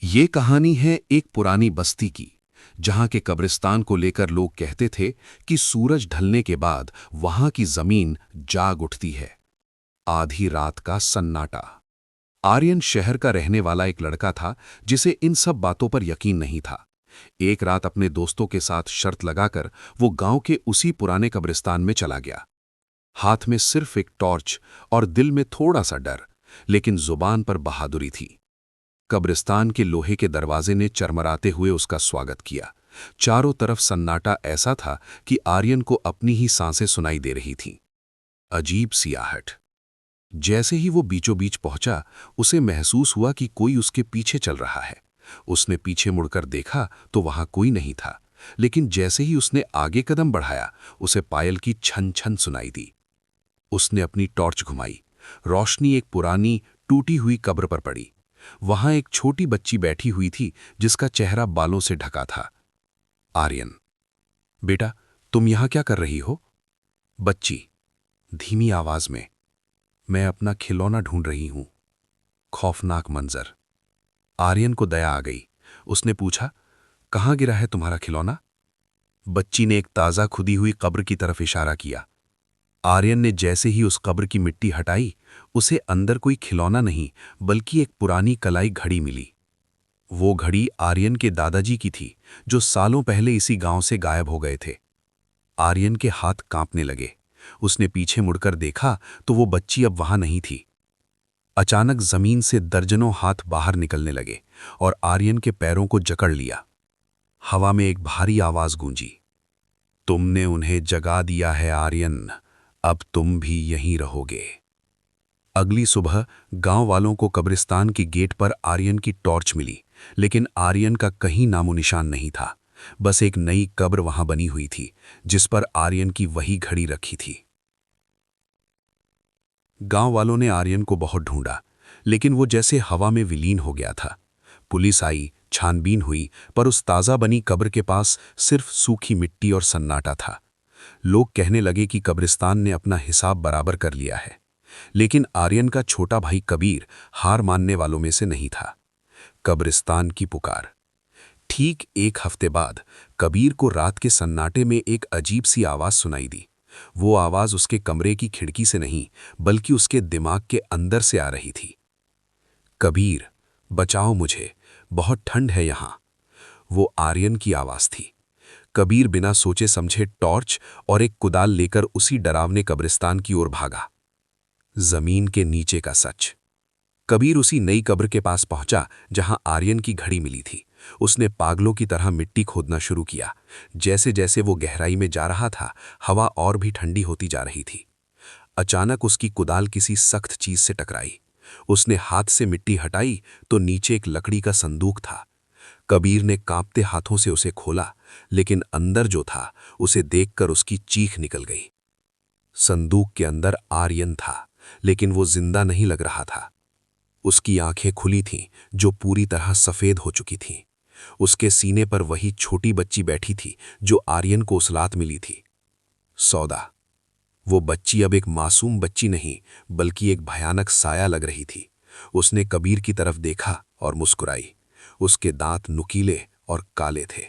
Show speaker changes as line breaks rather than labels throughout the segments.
ये कहानी है एक पुरानी बस्ती की, जहां के कब्रिस्तान को लेकर लोग कहते थे कि सूरज ढलने के बाद वहां की जमीन जाग उठती है। आधी रात का सन्नाटा। आर्यन शहर का रहने वाला एक लड़का था जिसे इन सब बातों पर यकीन नहीं था। एक रात अपने दोस्तों के साथ शर्त लगाकर वो गांव के उसी पुराने कब्रिस्तान में चला गया। हाथ में सिर्फ एक टॉर्च और दिल में थोड़ा सा डर, लेकिन जुबान पर बहादुरी थी। कब्रिस्तान के लोहे के दरवाजे ने चरमराते हुए उसका स्वागत किया। चारों तरफ सन्नाटा ऐसा था कि आर्यन को अपनी ही सांसें सुनाई दे रही थीं। अजीब सी आहट। जैसे ही वो बीचों बीच पहुंचा, उसे महसूस हुआ कि कोई उसके पीछे चल रहा है। उसने पीछे मुड़कर देखा तो वहां कोई नहीं था, लेकिन जैसे ही उसने आगे कदम बढ़ाया, उसे पायल की छन छन सुनाई दी। उसने अपनी टॉर्च घुमाई। रोशनी एक पुरानी टूटी हुई कब्र पर पड़ी। वहां एक छोटी बच्ची बैठी हुई थी जिसका चेहरा बालों से ढका था। आर्यन, बेटा, तुम यहां क्या कर रही हो? बच्ची धीमी आवाज में। मैं अपना खिलौना ढूंढ रही हूं। खौफनाक मंजर। आर्यन को दया आ गई। उसने पूछा, कहां गिरा है तुम्हारा खिलौना? बच्ची ने एक ताजा खुदी हुई कब्र की तरफ इशारा किया। आर्यन ने जैसे ही उस कब्र की मिट्टी हटाई, उसे अंदर कोई खिलौना नहीं बल्कि एक पुरानी कलाई घड़ी मिली। वो घड़ी आर्यन के दादाजी की थी, जो सालों पहले इसी गांव से गायब हो गए थे। आर्यन के हाथ कांपने लगे। उसने पीछे मुड़कर देखा तो वो बच्ची अब वहां नहीं थी। अचानक जमीन से दर्जनों हाथ बाहर निकलने लगे और आर्यन के पैरों को जकड़ लिया। हवा में एक भारी आवाज गूंजी, तुमने उन्हें जगा दिया है आर्यन, अब तुम भी यहीं रहोगे। अगली सुबह गांव वालों को कब्रिस्तान की गेट पर आर्यन की टॉर्च मिली, लेकिन आर्यन का कहीं नामो निशान नहीं था। बस एक नई कब्र वहां बनी हुई थी, जिस पर आर्यन की वही घड़ी रखी थी। गांव वालों ने आर्यन को बहुत ढूंढा, लेकिन वो जैसे हवा में विलीन हो गया था। पुलिस आई, छानबीन हुई, पर उस ताजा बनी कब्र के पास सिर्फ सूखी मिट्टी और सन्नाटा था। लोग कहने लगे कि कब्रिस्तान ने अपना हिसाब बराबर कर लिया है। लेकिन आर्यन का छोटा भाई कबीर हार मानने वालों में से नहीं था। कब्रिस्तान की पुकार। ठीक एक हफ्ते बाद कबीर को रात के सन्नाटे में एक अजीब सी आवाज सुनाई दी। वो आवाज उसके कमरे की खिड़की से नहीं, बल्कि उसके दिमाग के अंदर से आ रही थी। कबीर, बचाओ मुझे, बहुत ठंड है यहां। वो आर्यन की आवाज थी। कबीर बिना सोचे समझे टॉर्च और एक कुदाल लेकर उसी डरावने कब्रिस्तान की ओर भागा। जमीन के नीचे का सच। कबीर उसी नई कब्र के पास पहुंचा जहां आर्यन की घड़ी मिली थी। उसने पागलों की तरह मिट्टी खोदना शुरू किया। जैसे जैसे वो गहराई में जा रहा था, हवा और भी ठंडी होती जा रही थी। अचानक उसकी कुदाल किसी सख्त चीज से टकराई। उसने हाथ से मिट्टी हटाई तो नीचे एक लकड़ी का संदूक था। कबीर ने कांपते हाथों से उसे खोला, लेकिन अंदर जो था उसे देखकर उसकी चीख निकल गई। संदूक के अंदर आर्यन था, लेकिन वो जिंदा नहीं लग रहा था। उसकी आंखें खुली थीं, जो पूरी तरह सफेद हो चुकी थीं। उसके सीने पर वही छोटी बच्ची बैठी थी जो आर्यन को उस रात मिली थी। सौदा। वो बच्ची अब एक मासूम बच्ची नहीं, बल्कि एक भयानक साया लग रही थी। उसने कबीर की तरफ देखा और मुस्कुराई। उसके दांत नुकीले और काले थे।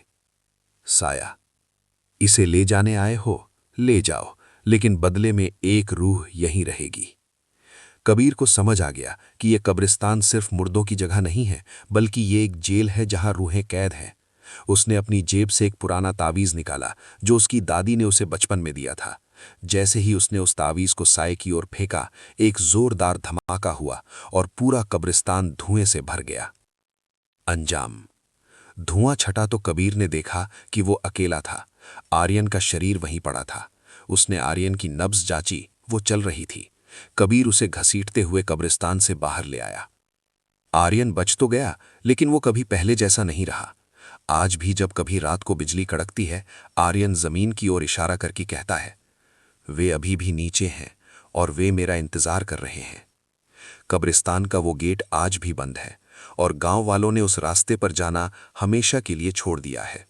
साया, इसे ले जाने आए हो, ले जाओ, लेकिन बदले में एक रूह यहीं रहेगी। कबीर को समझ आ गया कि यह कब्रिस्तान सिर्फ मुर्दों की जगह नहीं है, बल्कि ये एक जेल है जहां रूहें कैद हैं। उसने अपनी जेब से एक पुराना तावीज निकाला जो उसकी दादी ने उसे बचपन में दिया था। जैसे ही उसने उस तावीज को साए की ओर फेंका, एक जोरदार धमाका हुआ और पूरा कब्रिस्तान धुएं से भर गया। अंजाम। धुआं छटा तो कबीर ने देखा कि वो अकेला था। आर्यन का शरीर वहीं पड़ा था। उसने आर्यन की नब्ज जांची, वो चल रही थी। कबीर उसे घसीटते हुए कब्रिस्तान से बाहर ले आया। आर्यन बच तो गया, लेकिन वो कभी पहले जैसा नहीं रहा। आज भी जब कभी रात को बिजली कड़कती है, आर्यन जमीन की ओर इशारा करके कहता है, वे अभी भी नीचे हैं और वे मेरा इंतजार कर रहे हैं। कब्रिस्तान का वो गेट आज भी बंद है और गांव वालों ने उस रास्ते पर जाना हमेशा के लिए छोड़ दिया है।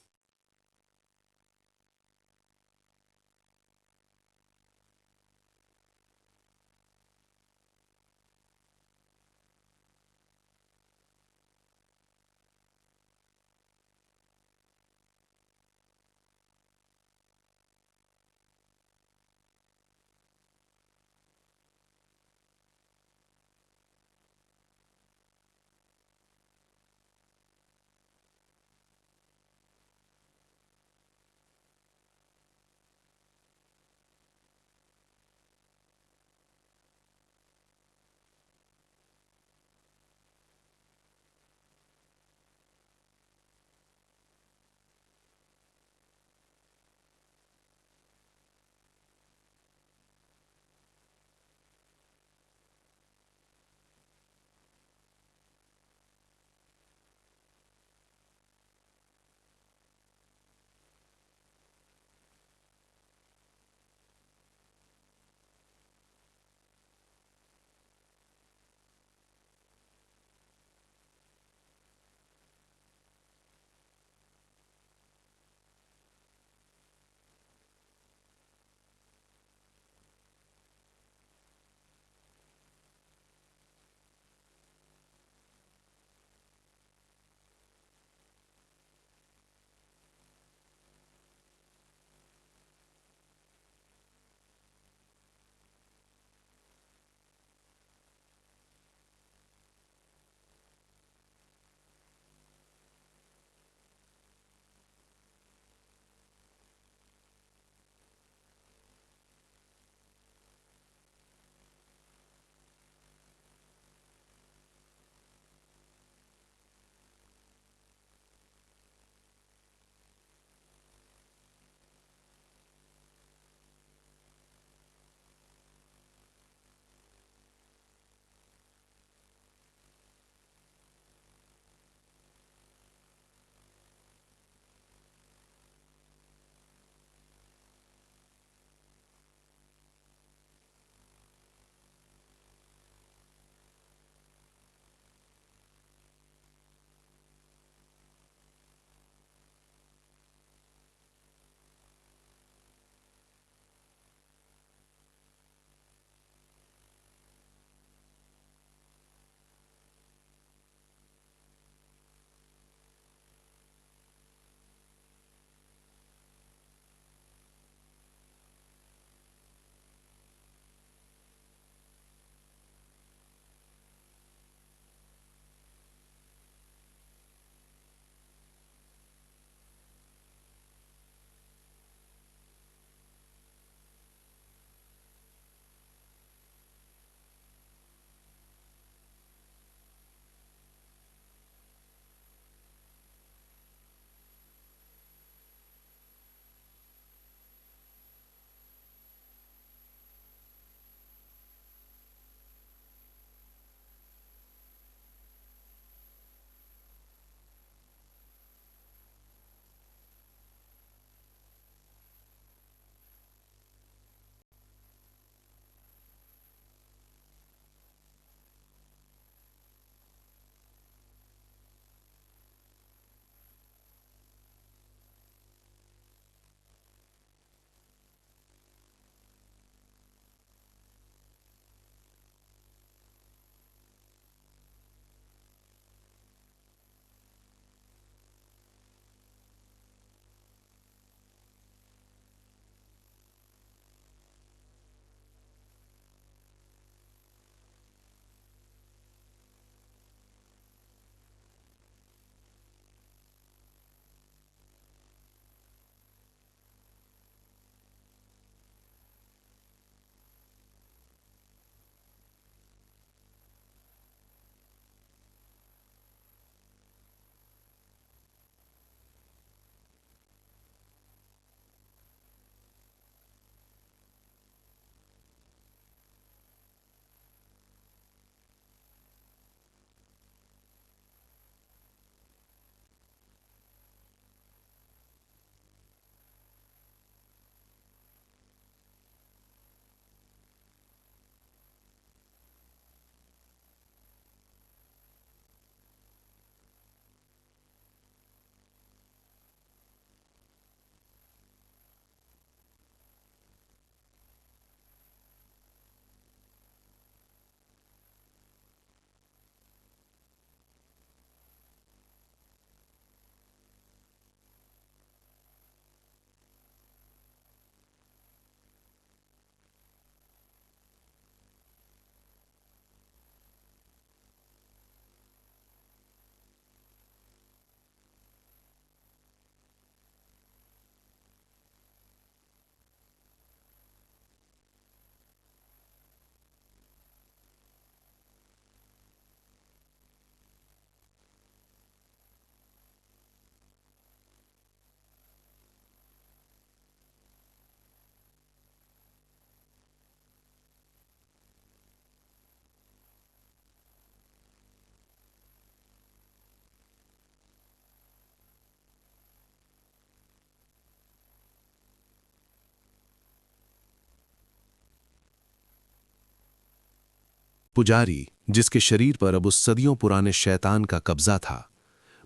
पुजारी, जिसके शरीर पर अब उस सदियों पुराने शैतान का कब्जा था,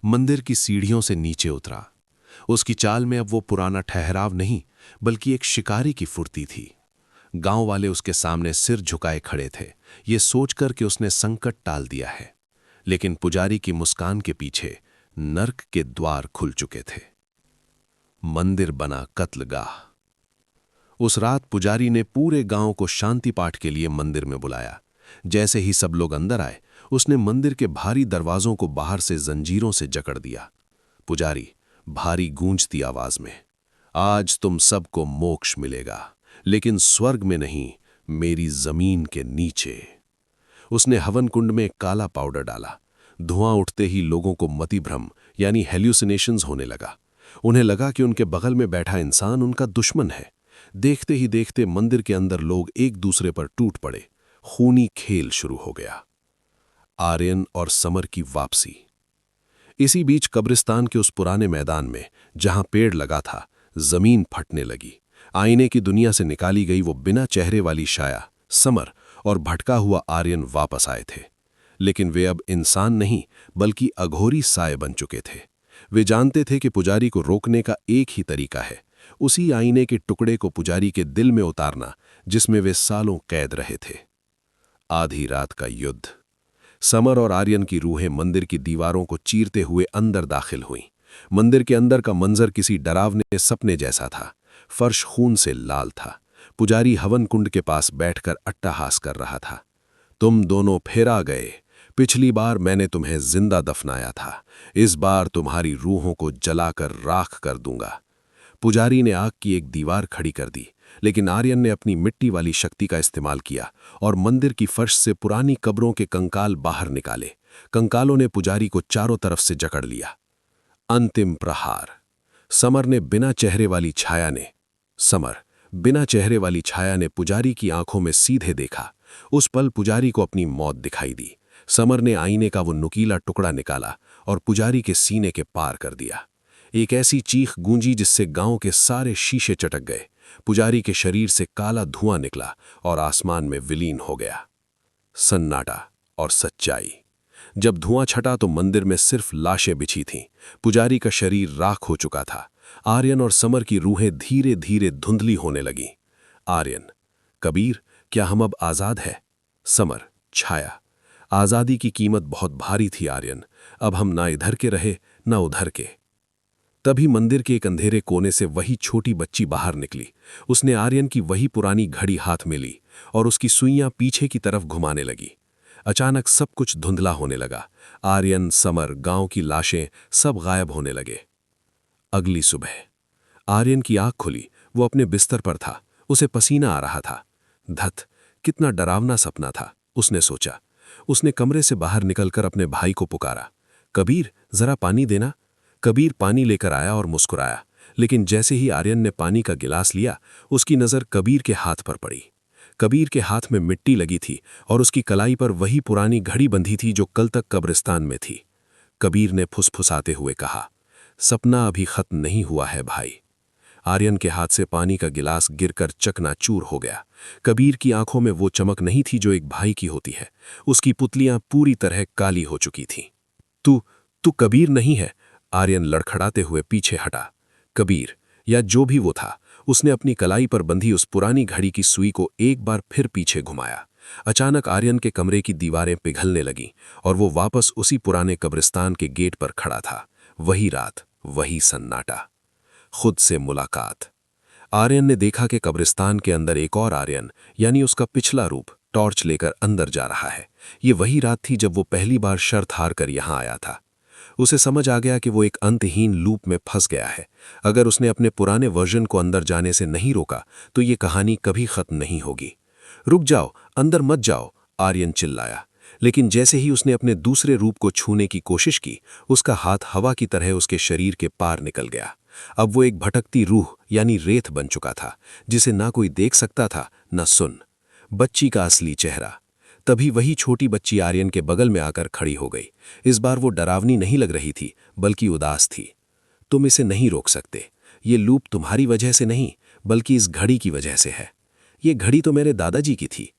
मंदिर की सीढ़ियों से नीचे उतरा। उसकी चाल में अब वो पुराना ठहराव नहीं, बल्कि एक शिकारी की फुर्ती थी। गांव वाले उसके सामने सिर झुकाए खड़े थे, ये सोचकर कि उसने संकट टाल दिया है। लेकिन पुजारी की मुस्कान के पीछे नर्क के द्वार खुल चुके थे। मंदिर बना कत्लगाह। उस रात पुजारी ने पूरे गांव को शांति पाठ के लिए मंदिर में बुलाया। जैसे ही सब लोग अंदर आए, उसने मंदिर के भारी दरवाजों को बाहर से जंजीरों से जकड़ दिया। पुजारी, भारी गूंजती आवाज में, आज तुम सबको मोक्ष मिलेगा, लेकिन स्वर्ग में नहीं, मेरी जमीन के नीचे। उसने हवन कुंड में काला पाउडर डाला। धुआं उठते ही लोगों को मतिभ्रम यानी हेल्यूसिनेशंस होने लगा। उन्हें लगा कि उनके बगल में बैठा इंसान उनका दुश्मन है। देखते ही देखते मंदिर के अंदर लोग एक दूसरे पर टूट पड़े। खूनी खेल शुरू हो गया। आर्यन और समर की वापसी। इसी बीच कब्रिस्तान के उस पुराने मैदान में, जहां पेड़ लगा था, जमीन फटने लगी। आईने की दुनिया से निकाली गई वो बिना चेहरे वाली शाया, समर और भटका हुआ आर्यन वापस आए थे। लेकिन वे अब इंसान नहीं, बल्कि अघोरी साए बन चुके थे। वे जानते थे कि पुजारी को रोकने का एक ही तरीका है, उसी आईने के टुकड़े को पुजारी के दिल में उतारना, जिसमें वे सालों कैद रहे थे। आधी रात का युद्ध। समर और आर्यन की रूहें मंदिर की दीवारों को चीरते हुए अंदर दाखिल हुईं। मंदिर के अंदर का मंजर किसी डरावने सपने जैसा था। फर्श खून से लाल था। पुजारी हवन कुंड के पास बैठकर अट्टहास कर रहा था। तुम दोनों फिर आ गए। पिछली बार मैंने तुम्हें जिंदा दफनाया था, इस बार तुम्हारी रूहों को जलाकर राख कर दूंगा। पुजारी ने आग की एक दीवार खड़ी कर दी, लेकिन आर्यन ने अपनी मिट्टी वाली शक्ति का इस्तेमाल किया और मंदिर की फर्श से पुरानी कब्रों के कंकाल बाहर निकाले। कंकालों ने पुजारी को चारों तरफ से जकड़ लिया। अंतिम प्रहार। समर बिना चेहरे वाली छाया ने पुजारी की आंखों में सीधे देखा। उस पल पुजारी को अपनी मौत दिखाई दी। समर ने आईने का वो नुकीला टुकड़ा निकाला और पुजारी के सीने के पार कर दिया। एक ऐसी चीख गूंजी जिससे गांव के सारे शीशे चटक गए। पुजारी के शरीर से काला धुआं निकला और आसमान में विलीन हो गया। सन्नाटा और सच्चाई। जब धुआं छटा तो मंदिर में सिर्फ लाशें बिछी थीं। पुजारी का शरीर राख हो चुका था। आर्यन और समर की रूहें धीरे धीरे धुंधली होने लगीं। आर्यन, कबीर, क्या हम अब आजाद हैं? समर, छाया, आजादी की कीमत बहुत भारी थी आर्यन, अब हम ना इधर के रहे ना उधर के। तभी मंदिर के एक अंधेरे कोने से वही छोटी बच्ची बाहर निकली। उसने आर्यन की वही पुरानी घड़ी हाथ में ली और उसकी सुइयां पीछे की तरफ घुमाने लगी। अचानक सब कुछ धुंधला होने लगा। आर्यन, समर, गांव की लाशें सब गायब होने लगे। अगली सुबह आर्यन की आंख खुली। वो अपने बिस्तर पर था। उसे पसीना आ रहा था। धत, कितना डरावना सपना था, उसने सोचा। उसने कमरे से बाहर निकलकर अपने भाई को पुकारा, कबीर, जरा पानी देना। कबीर पानी लेकर आया और मुस्कुराया। लेकिन जैसे ही आर्यन ने पानी का गिलास लिया, उसकी नज़र कबीर के हाथ पर पड़ी। कबीर के हाथ में मिट्टी लगी थी और उसकी कलाई पर वही पुरानी घड़ी बंधी थी जो कल तक कब्रिस्तान में थी। कबीर ने फुसफुसाते हुए कहा, सपना अभी खत्म नहीं हुआ है भाई। आर्यन के हाथ से पानी का गिलास गिरकर चकनाचूर हो गया। कबीर की आंखों में वो चमक नहीं थी जो एक भाई की होती है। उसकी पुतलियां पूरी तरह काली हो चुकी थीं। तू कबीर नहीं है। आर्यन लड़खड़ाते हुए पीछे हटा। कबीर, या जो भी वो था, उसने अपनी कलाई पर बंधी उस पुरानी घड़ी की सुई को एक बार फिर पीछे घुमाया। अचानक आर्यन के कमरे की दीवारें पिघलने लगीं और वो वापस उसी पुराने कब्रिस्तान के गेट पर खड़ा था। वही रात, वही सन्नाटा। खुद से मुलाकात। आर्यन ने देखा कि कब्रिस्तान के अंदर एक और आर्यन, यानी उसका पिछला रूप, टॉर्च लेकर अंदर जा रहा है। ये वही रात थी जब वो पहली बार शर्त हार कर यहां आया था। उसे समझ आ गया कि वो एक अंतहीन लूप में फंस गया है। अगर उसने अपने पुराने वर्जन को अंदर जाने से नहीं रोका तो ये कहानी कभी खत्म नहीं होगी। रुक जाओ, अंदर मत जाओ, आर्यन चिल्लाया। लेकिन जैसे ही उसने अपने दूसरे रूप को छूने की कोशिश की, उसका हाथ हवा की तरह उसके शरीर के पार निकल गया। अब वो एक भटकती रूह यानी रेत बन चुका था, जिसे ना कोई देख सकता था न सुन। बच्ची का असली चेहरा। तभी वही छोटी बच्ची आर्यन के बगल में आकर खड़ी हो गई। इस बार वो डरावनी नहीं लग रही थी, बल्कि उदास थी। तुम इसे नहीं रोक सकते। ये लूप तुम्हारी वजह से नहीं, बल्कि इस घड़ी की वजह से है। ये घड़ी तो मेरे दादाजी की थी।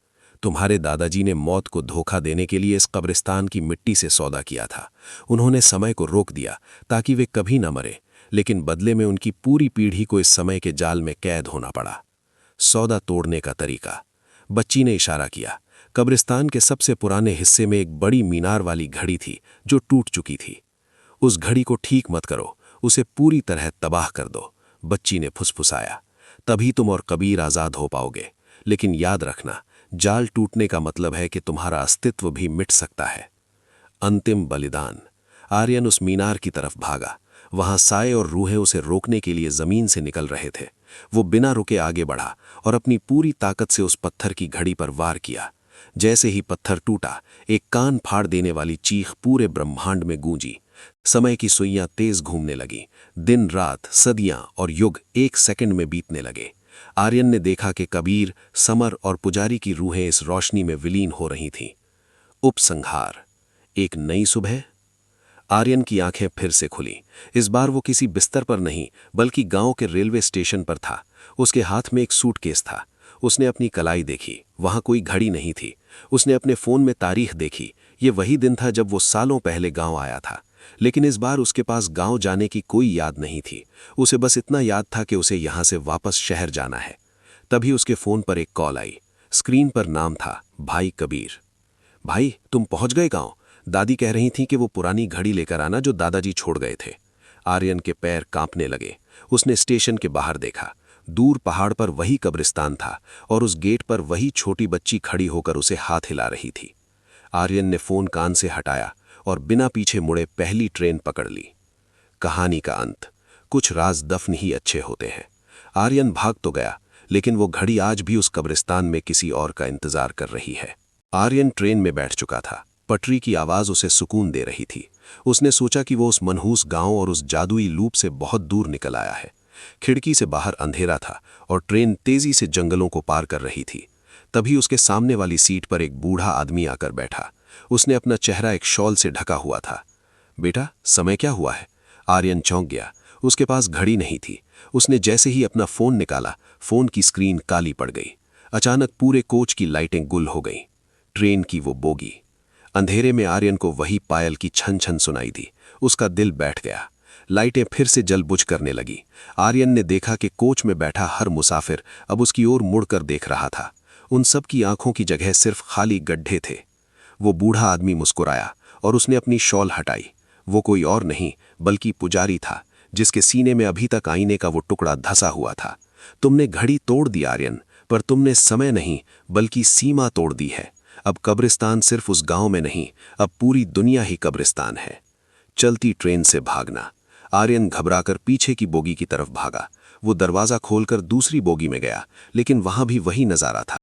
तुम्हारे दादाजी ने मौत को धोखा देने के लिए इस कब्रिस्तान की मिट्टी से सौदा किया था। उन्होंने समय को रोक दिया ताकि वे कभी न मरे, लेकिन बदले में उनकी पूरी पीढ़ी को इस समय के जाल में कैद होना पड़ा। सौदा तोड़ने का तरीका। बच्ची ने इशारा किया। कब्रिस्तान के सबसे पुराने हिस्से में एक बड़ी मीनार वाली घड़ी थी जो टूट चुकी थी। उस घड़ी को ठीक मत करो, उसे पूरी तरह तबाह कर दो, बच्ची ने फुसफुसाया। तभी तुम और कबीर आज़ाद हो पाओगे। लेकिन याद रखना, जाल टूटने का मतलब है कि तुम्हारा अस्तित्व भी मिट सकता है। अंतिम बलिदान। आर्यन उस मीनार की तरफ भागा। वहां साए और रूहें उसे रोकने के लिए जमीन से निकल रहे थे। वो बिना रुके आगे बढ़ा और अपनी पूरी ताकत से उस पत्थर की घड़ी पर वार किया। जैसे ही पत्थर टूटा, एक कान फाड़ देने वाली चीख पूरे ब्रह्मांड में गूंजी। समय की सुइयां तेज घूमने लगी। दिन रात, सदियां और युग एक सेकंड में बीतने लगे। आर्यन ने देखा कि कबीर, समर और पुजारी की रूहें इस रोशनी में विलीन हो रही थीं। उपसंहार। एक नई सुबह। आर्यन की आंखें फिर से खुली। इस बार वो किसी बिस्तर पर नहीं, बल्कि गांव के रेलवे स्टेशन पर था। उसके हाथ में एक सूटकेस था। उसने अपनी कलाई देखी, वहां कोई घड़ी नहीं थी। उसने अपने फोन में तारीख देखी। ये वही दिन था जब वो सालों पहले गांव आया था। लेकिन इस बार उसके पास गांव जाने की कोई याद नहीं थी। उसे बस इतना याद था कि उसे यहां से वापस शहर जाना है। तभी उसके फोन पर एक कॉल आई। स्क्रीन पर नाम था भाई कबीर। भाई, तुम पहुंच गए गांव? दादी कह रही थी कि वो पुरानी घड़ी लेकर आना जो दादाजी छोड़ गए थे। आर्यन के पैर कांपने लगे। उसने स्टेशन के बाहर देखा। दूर पहाड़ पर वही कब्रिस्तान था और उस गेट पर वही छोटी बच्ची खड़ी होकर उसे हाथ हिला रही थी। आर्यन ने फोन कान से हटाया और बिना पीछे मुड़े पहली ट्रेन पकड़ ली। कहानी का अंत। कुछ राज दफन ही अच्छे होते हैं। आर्यन भाग तो गया, लेकिन वो घड़ी आज भी उस कब्रिस्तान में किसी और का इंतजार कर रही है। आर्यन ट्रेन में बैठ चुका था। पटरी की आवाज उसे सुकून दे रही थी। उसने सोचा कि वो उस मनहूस गांव और उस जादुई लूप से बहुत दूर निकल आया है। खिड़की से बाहर अंधेरा था और ट्रेन तेजी से जंगलों को पार कर रही थी। तभी उसके सामने वाली सीट पर एक बूढ़ा आदमी आकर बैठा। उसने अपना चेहरा एक शॉल से ढका हुआ था। बेटा, समय क्या हुआ है? आर्यन चौंक गया। उसके पास घड़ी नहीं थी। उसने जैसे ही अपना फोन निकाला, फोन की स्क्रीन काली पड़ गई। अचानक पूरे कोच की लाइटें गुल हो गईं। ट्रेन की वो बोगी। अंधेरे में आर्यन को वही पायल की छन छन सुनाई दी। उसका दिल बैठ गया। लाइटें फिर से जल बुझ करने लगी। आर्यन ने देखा कि कोच में बैठा हर मुसाफिर अब उसकी ओर मुड़कर देख रहा था। उन सब की आंखों की जगह सिर्फ खाली गड्ढे थे। वो बूढ़ा आदमी मुस्कुराया और उसने अपनी शॉल हटाई। वो कोई और नहीं बल्कि पुजारी था, जिसके सीने में अभी तक आईने का वो टुकड़ा धंसा हुआ था। तुमने घड़ी तोड़ दी आर्यन, पर तुमने समय नहीं बल्कि सीमा तोड़ दी है। अब कब्रिस्तान सिर्फ उस गांव में नहीं, अब पूरी दुनिया ही कब्रिस्तान है। चलती ट्रेन से भागना। आर्यन घबराकर पीछे की बोगी की तरफ भागा। वो दरवाजा खोलकर दूसरी बोगी में गया, लेकिन वहां भी वही नजारा था।